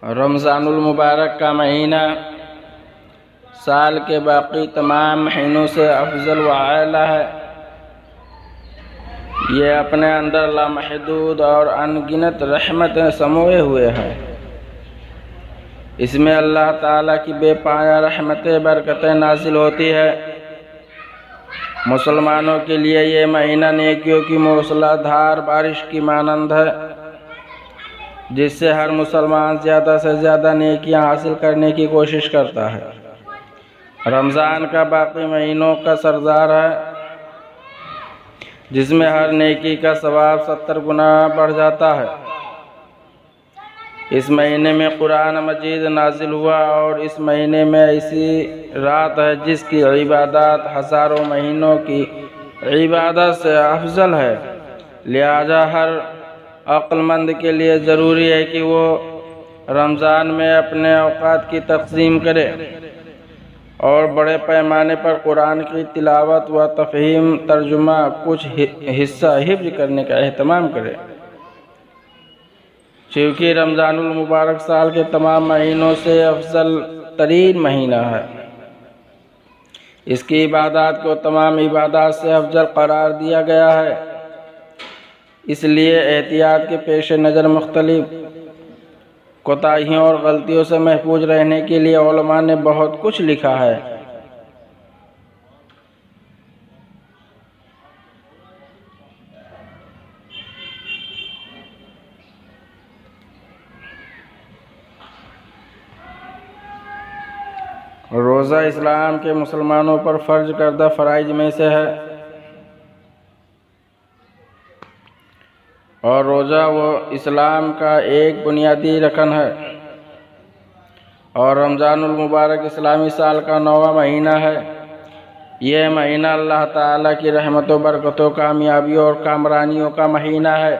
رمضان المبارک کا مہینہ سال کے باقی تمام مہینوں سے افضل و اعلیٰ ہے۔ یہ اپنے اندر لامحدود اور ان گنت رحمتیں سموئے ہوئے ہیں۔ اس میں اللہ تعالیٰ کی بے پایہ رحمتیں برکتیں نازل ہوتی ہے۔ مسلمانوں کے لیے یہ مہینہ نیکیوں کی موسلا دھار بارش کی مانند ہے، جس سے ہر مسلمان زیادہ سے زیادہ نیکیاں حاصل کرنے کی کوشش کرتا ہے۔ رمضان کا باقی مہینوں کا سردار ہے، جس میں ہر نیکی کا ثواب 70 گنا بڑھ جاتا ہے۔ اس مہینے میں قرآن مجید نازل ہوا اور اس مہینے میں ایسی رات ہے جس کی عبادات ہزاروں مہینوں کی عبادت سے افضل ہے۔ لہذا ہر عقل مند کے لیے ضروری ہے کہ وہ رمضان میں اپنے اوقات کی تقسیم کرے اور بڑے پیمانے پر قرآن کی تلاوت و تفہیم، ترجمہ، کچھ حصہ حفظ کرنے کا اہتمام کرے۔ چونکہ رمضان المبارک سال کے تمام مہینوں سے افضل ترین مہینہ ہے، اس کی عبادات کو تمام عبادات سے افضل قرار دیا گیا ہے۔ اس لیے احتیاط کے پیش نظر مختلف کوتاہیوں اور غلطیوں سے محفوظ رہنے کے لیے علماء نے بہت کچھ لکھا ہے۔ روزہ اسلام کے مسلمانوں پر فرض کردہ فرائض میں سے ہے، اور روزہ وہ اسلام کا ایک بنیادی رکن ہے، اور رمضان المبارک اسلامی سال کا 9واں مہینہ ہے۔ یہ مہینہ اللہ تعالیٰ کی رحمتوں، برکتوں، کامیابیوں اور کامرانیوں کا مہینہ ہے۔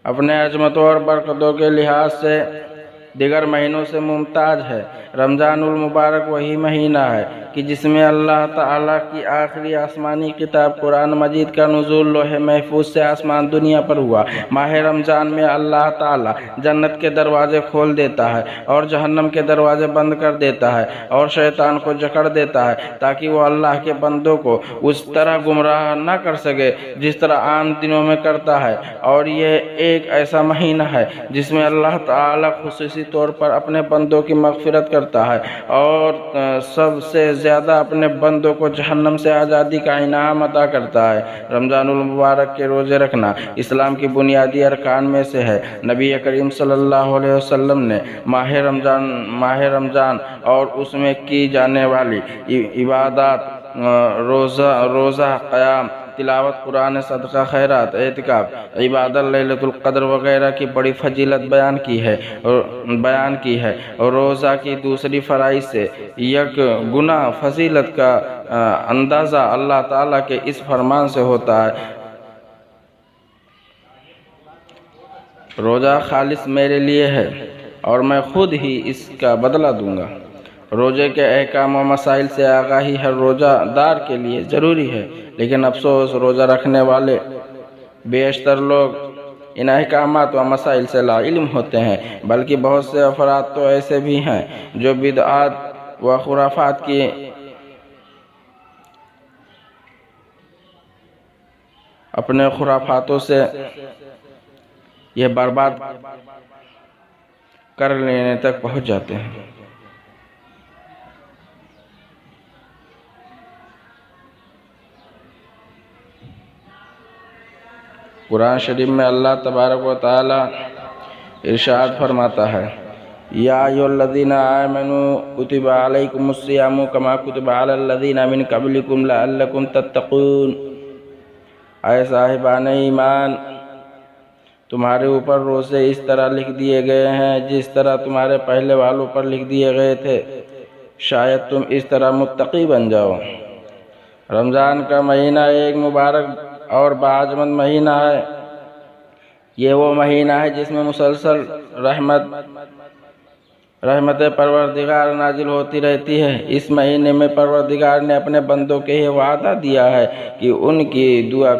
اپنے عظمتوں اور برکتوں کے لحاظ سے دیگر مہینوں سے ممتاز ہے۔ رمضان المبارک وہی مہینہ ہے کہ جس میں اللہ تعالیٰ کی آخری آسمانی کتاب قرآن مجید کا نزول لوح محفوظ سے آسمان دنیا پر ہوا۔ ماہ رمضان میں اللہ تعالیٰ جنت کے دروازے کھول دیتا ہے اور جہنم کے دروازے بند کر دیتا ہے اور شیطان کو جکڑ دیتا ہے، تاکہ وہ اللہ کے بندوں کو اس طرح گمراہ نہ کر سکے جس طرح عام دنوں میں کرتا ہے۔ اور یہ ایک ایسا مہینہ ہے جس میں اللہ تعالیٰ خصوصی طور پر اپنے بندوں کی مغفرت کرتا ہے اور سب سے زیادہ اپنے بندوں کو جہنم سے آزادی کا انعام عطا کرتا ہے۔ رمضان المبارک کے روزے رکھنا اسلام کی بنیادی ارکان میں سے ہے۔ نبی کریم صلی اللہ علیہ وسلم نے ماہ رمضان اور اس میں کی جانے والی عبادات، روزہ، قیام، تلاوت قرآن، صدقہ، خیرات، اعتکاف، عبادت، لیلۃ القدر وغیرہ کی بڑی فضیلت بیان کی ہے۔ روزہ کی دوسری فرائض سے یک گنا فضیلت کا اندازہ اللہ تعالیٰ کے اس فرمان سے ہوتا ہے: روزہ خالص میرے لیے ہے اور میں خود ہی اس کا بدلہ دوں گا۔ روزے کے احکام و مسائل سے آگاہی ہر روزہ دار کے لیے ضروری ہے، لیکن افسوس روزہ رکھنے والے بیشتر لوگ ان احکامات و مسائل سے لا علم ہوتے ہیں، بلکہ بہت سے افراد تو ایسے بھی ہیں جو بدعات و خرافات کی اپنے خرافاتوں سے یہ برباد کر لینے تک پہنچ جاتے ہیں۔ قرآن شریف میں اللہ تبارک و تعالی ارشاد فرماتا ہے: یا ایھا الذین آمنوا کتب علیکم الصیام کما کتب علی الذین من قبلکم لعلکم تتقون۔ اے صاحبان ایمان، تمہارے اوپر روزے اس طرح لکھ دیے گئے ہیں جس طرح تمہارے پہلے والوں پر لکھ دیے گئے تھے، شاید تم اس طرح متقی بن جاؤ۔ رمضان کا مہینہ ایک مبارک اور باعظمت مہینہ ہے۔ یہ وہ مہینہ ہے جس میں مسلسل رحمت پروردگار نازل ہوتی رہتی ہے۔ اس مہینے میں پروردگار نے اپنے بندوں کے یہ وعدہ دیا ہے کہ ان کی دعا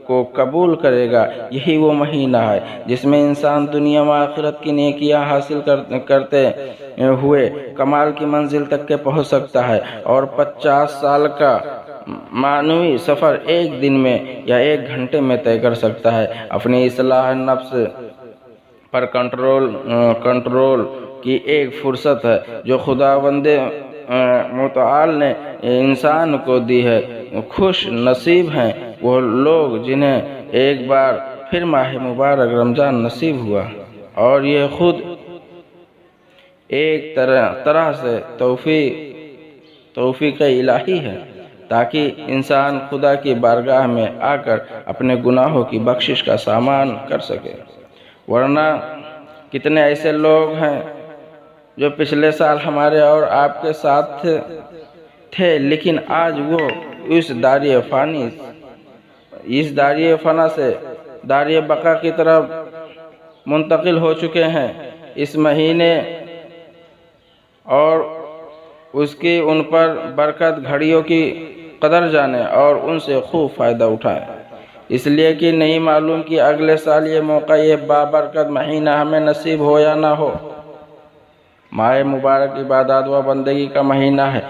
کو قبول کرے گا، یہی وہ مہینہ ہے جس میں انسان دنیا و آخرت کی نیکیاں حاصل کرتے ہوئے کمال کی منزل تک کے پہنچ سکتا ہے، اور 50 سال کا معنوی سفر ایک دن میں یا ایک گھنٹے میں طے کر سکتا ہے۔ اپنی اصلاح نفس پر کنٹرول کی ایک فرصت ہے جو خداوند متعال نے انسان کو دی ہے۔ خوش نصیب ہیں وہ لوگ جنہیں ایک بار پھر ماہ مبارک رمضان نصیب ہوا، اور یہ خود ایک طرح سے توفیق الہی ہے تاکہ انسان خدا کی بارگاہ میں آ کر اپنے گناہوں کی بخشش کا سامان کر سکے۔ ورنہ کتنے ایسے لوگ ہیں جو پچھلے سال ہمارے اور آپ کے ساتھ تھے، لیکن آج وہ اس داری فنا سے داری بقا کی طرف منتقل ہو چکے ہیں۔ اس مہینے اور اس کی ان پر برکت گھڑیوں کی قدر جانیں اور ان سے خوب فائدہ اٹھائیں، اس لیے کہ نہیں معلوم کہ اگلے سال یہ موقع، یہ بابرکت مہینہ ہمیں نصیب ہو یا نہ ہو۔ ماہ مبارک عبادات و بندگی کا مہینہ ہے۔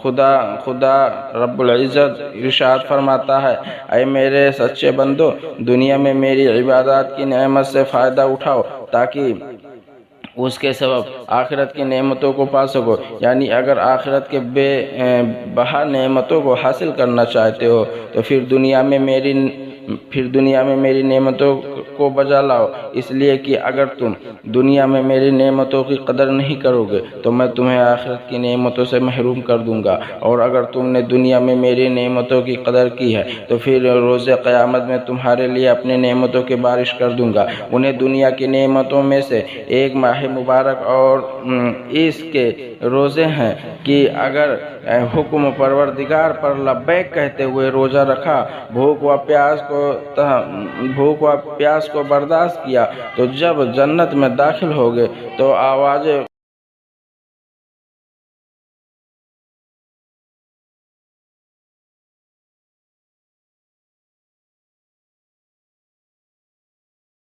خدا رب العزت ارشاد فرماتا ہے، اے میرے سچے بندو، دنیا میں میری عبادات کی نعمت سے فائدہ اٹھاؤ تاکہ اس کے سبب آخرت کی نعمتوں کو پا سکو۔ یعنی اگر آخرت کے بے بہا نعمتوں کو حاصل کرنا چاہتے ہو تو پھر دنیا میں میری نعمتوں کو بجا لاؤ، اس لیے کہ اگر تم دنیا میں میری نعمتوں کی قدر نہیں کرو گے تو میں تمہیں آخرت کی نعمتوں سے محروم کر دوں گا، اور اگر تم نے دنیا میں میری نعمتوں کی قدر کی ہے تو پھر روز قیامت میں تمہارے لیے اپنی نعمتوں کی بارش کر دوں گا۔ انہیں دنیا کی نعمتوں میں سے ایک ماہ مبارک اور اس کے روزے ہیں کہ اگر حکم پروردگار پر لبیک کہتے ہوئے روزہ رکھا، بھوک و پیاس کو برداشت کیا، تو جب جنت میں داخل ہوگے تو آواز